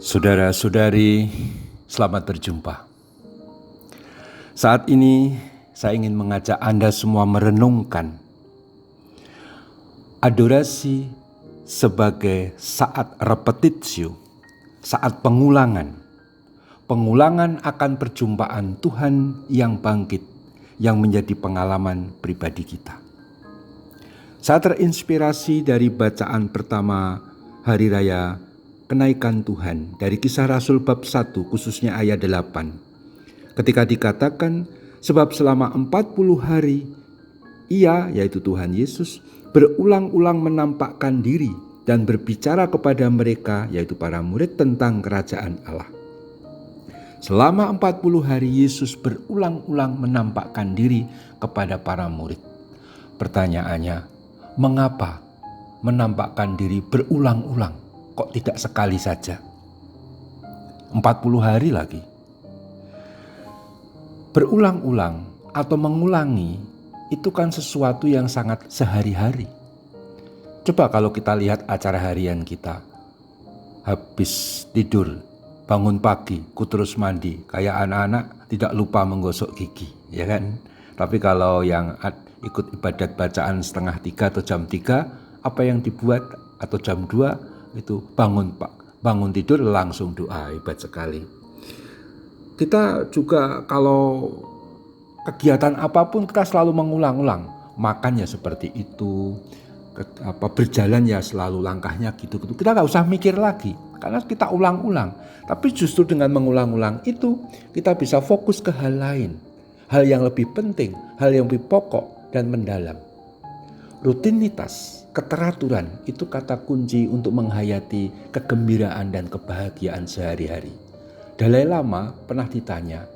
Saudara-saudari, selamat berjumpa. Saat ini saya ingin mengajak Anda semua merenungkan adorasi sebagai saat repetitio, saat pengulangan. Pengulangan akan perjumpaan Tuhan yang bangkit, yang menjadi pengalaman pribadi kita. Saya terinspirasi dari bacaan pertama Hari Raya Kenaikan Tuhan dari Kisah Rasul bab 1 khususnya ayat 8. Ketika dikatakan sebab selama 40 hari Ia, yaitu Tuhan Yesus, berulang-ulang menampakkan diri dan berbicara kepada mereka, yaitu para murid, tentang kerajaan Allah. Selama 40 hari Yesus berulang-ulang menampakkan diri kepada para murid. Pertanyaannya, mengapa menampakkan diri berulang-ulang? Kok tidak sekali saja? 40 hari lagi. Berulang-ulang atau mengulangi itu kan sesuatu yang sangat sehari-hari. Coba kalau kita lihat acara harian kita. Habis tidur, bangun pagi, ku terus mandi. Kayak anak-anak tidak lupa menggosok gigi, ya kan? Tapi kalau yang ikut ibadat bacaan 2:30 atau jam 3, apa yang dibuat? Atau jam 2 itu bangun tidur langsung doa, hebat sekali. Kita juga kalau kegiatan apapun kita selalu mengulang-ulang. Makan ya seperti itu, berjalan ya selalu langkahnya gitu-gitu. Kita nggak usah mikir lagi karena kita ulang-ulang. Tapi justru dengan mengulang-ulang itu kita bisa fokus ke hal lain, hal yang lebih penting, hal yang lebih pokok dan mendalam. Rutinitas, keteraturan itu kata kunci untuk menghayati kegembiraan dan kebahagiaan sehari-hari. Dalai Lama pernah ditanya,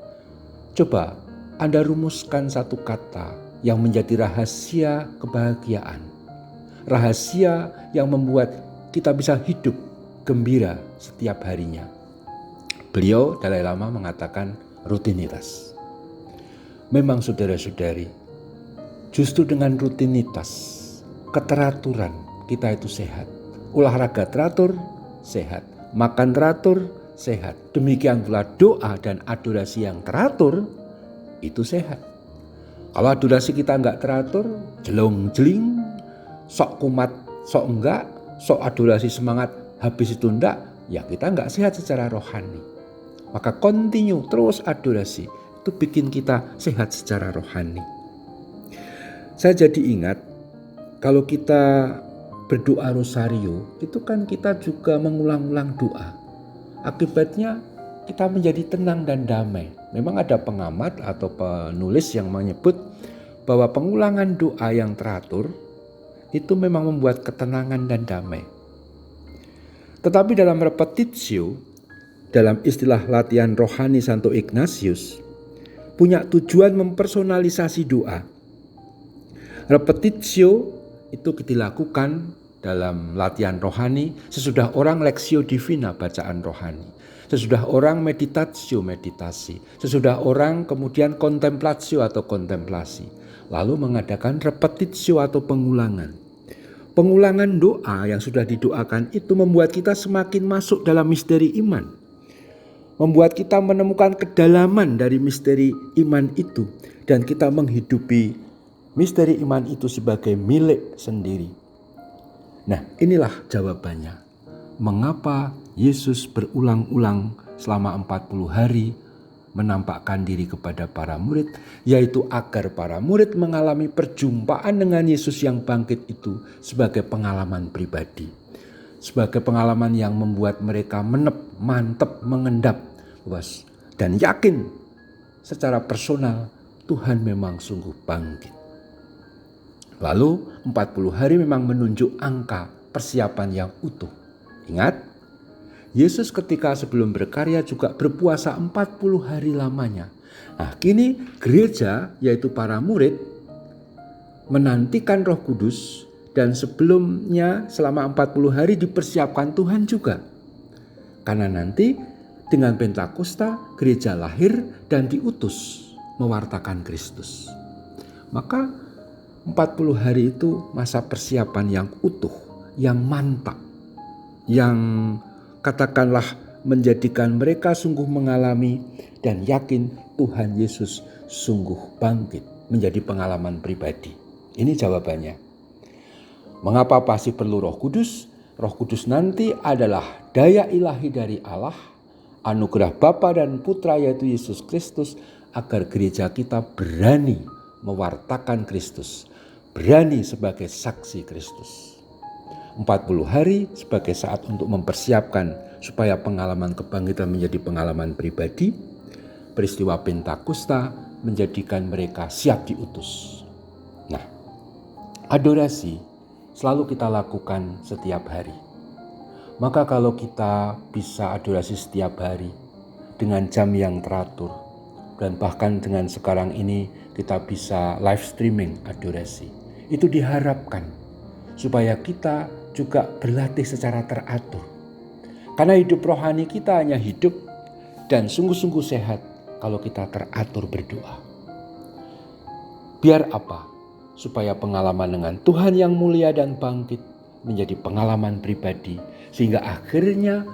coba Anda rumuskan satu kata yang menjadi rahasia kebahagiaan. Rahasia yang membuat kita bisa hidup gembira setiap harinya. Beliau, Dalai Lama, mengatakan rutinitas. Memang saudara-saudari, justru dengan rutinitas, keteraturan kita itu sehat. Olahraga teratur, sehat. Makan teratur, sehat. Demikian pula doa dan adorasi yang teratur, itu sehat. Kalau adorasi kita enggak teratur, jelong-jeling, sok kumat, sok enggak, sok adorasi semangat, habis itu enggak, ya kita enggak sehat secara rohani. Maka continue terus adorasi, itu bikin kita sehat secara rohani. Saya jadi ingat, kalau kita berdoa rosario, itu kan kita juga mengulang-ulang doa. Akibatnya kita menjadi tenang dan damai. Memang ada pengamat atau penulis yang menyebut bahwa pengulangan doa yang teratur itu memang membuat ketenangan dan damai. Tetapi dalam repetitio, dalam istilah latihan rohani Santo Ignatius, punya tujuan mempersonalisasi doa. Repetitio itu dilakukan dalam latihan rohani sesudah orang Lectio Divina, bacaan rohani. Sesudah orang meditatio, meditasi. Sesudah orang kemudian contemplatio atau kontemplasi. Lalu mengadakan repetitio atau pengulangan. Pengulangan doa yang sudah didoakan itu membuat kita semakin masuk dalam misteri iman. Membuat kita menemukan kedalaman dari misteri iman itu. Dan kita menghidupi misteri iman itu sebagai milik sendiri. Nah, inilah jawabannya. Mengapa Yesus berulang-ulang selama 40 hari menampakkan diri kepada para murid, yaitu agar para murid mengalami perjumpaan dengan Yesus yang bangkit itu sebagai pengalaman pribadi. Sebagai pengalaman yang membuat mereka mantep, mengendap, luas, dan yakin secara personal Tuhan memang sungguh bangkit. Lalu 40 hari memang menunjuk angka persiapan yang utuh. Ingat, Yesus ketika sebelum berkarya juga berpuasa 40 hari lamanya. Nah, kini gereja yaitu para murid menantikan Roh Kudus dan sebelumnya selama 40 hari dipersiapkan Tuhan juga. Karena nanti dengan Pentakosta gereja lahir dan diutus mewartakan Kristus. Maka 40 hari itu masa persiapan yang utuh, yang mantap, yang katakanlah menjadikan mereka sungguh mengalami dan yakin Tuhan Yesus sungguh bangkit menjadi pengalaman pribadi? Ini jawabannya. Mengapa pasti perlu Roh Kudus? Roh Kudus nanti adalah daya ilahi dari Allah, anugerah Bapa dan Putra yaitu Yesus Kristus, agar gereja kita berani mewartakan Kristus, berani sebagai saksi Kristus. 40 hari sebagai saat untuk mempersiapkan supaya pengalaman kebangkitan menjadi pengalaman pribadi. Peristiwa Pentakosta menjadikan mereka siap diutus. Nah, adorasi selalu kita lakukan setiap hari. Maka kalau kita bisa adorasi setiap hari dengan jam yang teratur, dan bahkan dengan sekarang ini kita bisa live streaming adorasi, itu diharapkan supaya kita juga berlatih secara teratur. Karena hidup rohani kita hanya hidup dan sungguh-sungguh sehat kalau kita teratur berdoa. Biar apa? Supaya pengalaman dengan Tuhan yang mulia dan bangkit menjadi pengalaman pribadi, sehingga akhirnya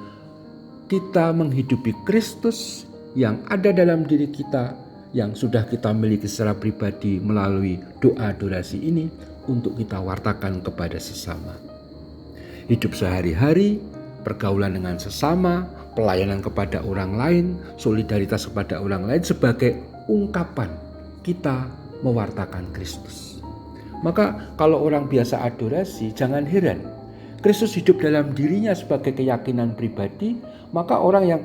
kita menghidupi Kristus yang ada dalam diri kita, yang sudah kita miliki secara pribadi melalui doa adorasi ini untuk kita wartakan kepada sesama. Hidup sehari-hari, pergaulan dengan sesama, pelayanan kepada orang lain, solidaritas kepada orang lain sebagai ungkapan kita mewartakan Kristus. Maka kalau orang biasa adorasi, jangan heran. Kristus hidup dalam dirinya sebagai keyakinan pribadi, maka orang yang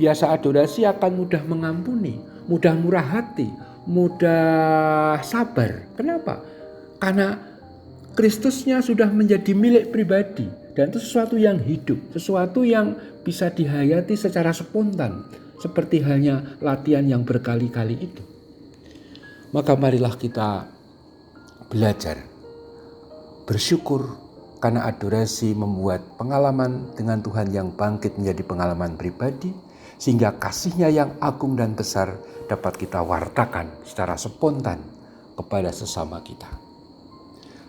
biasa adorasi akan mudah mengampuni, mudah murah hati, mudah sabar. Kenapa? Karena Kristusnya sudah menjadi milik pribadi. Dan itu sesuatu yang hidup, sesuatu yang bisa dihayati secara spontan. Seperti hanya latihan yang berkali-kali itu. Maka marilah kita belajar, bersyukur karena adorasi membuat pengalaman dengan Tuhan yang bangkit menjadi pengalaman pribadi, sehingga kasih-Nya yang agung dan besar dapat kita wartakan secara spontan kepada sesama kita.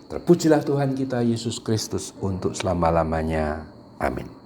Terpujilah Tuhan kita Yesus Kristus untuk selama-lamanya. Amin.